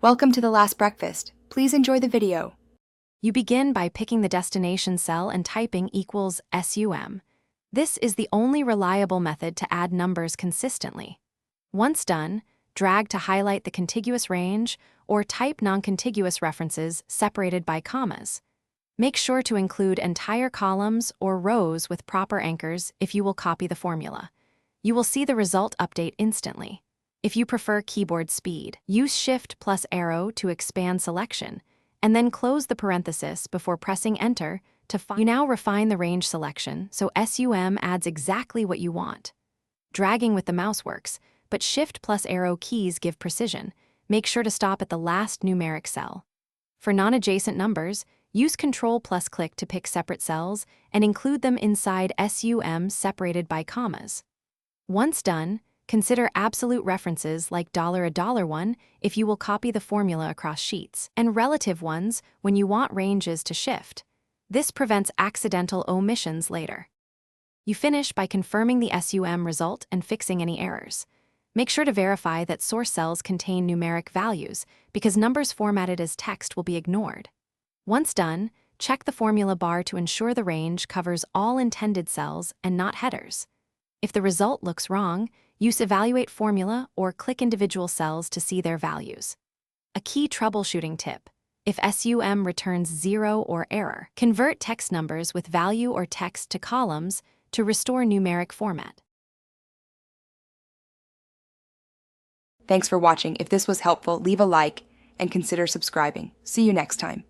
Welcome to the last breakfast. Please enjoy the video. You begin by picking the destination cell and typing equals SUM. This is the only reliable method to add numbers consistently. Once done, drag to highlight the contiguous range or type non-contiguous references separated by commas. Make sure to include entire columns or rows with proper anchors if you will copy the formula. You will see the result update instantly. If you prefer keyboard speed, use Shift plus arrow to expand selection, and then close the parenthesis before pressing Enter to find. You now refine the range selection so SUM adds exactly what you want. Dragging with the mouse works, but Shift plus arrow keys give precision. Make sure to stop at the last numeric cell. For non-adjacent numbers, use Control plus click to pick separate cells and include them inside SUM separated by commas. Once done, consider absolute references like $1 if you will copy the formula across sheets, and relative ones when you want ranges to shift. This prevents accidental omissions later. You finish by confirming the SUM result and fixing any errors. Make sure to verify that source cells contain numeric values because numbers formatted as text will be ignored. Once done, check the formula bar to ensure the range covers all intended cells and not headers. If the result looks wrong, use Evaluate Formula or click individual cells to see their values. A key troubleshooting tip: if SUM returns 0 or error, convert text numbers with value or text to columns to restore numeric format. Thanks for watching. If this was helpful, leave a like and consider subscribing. See you next time.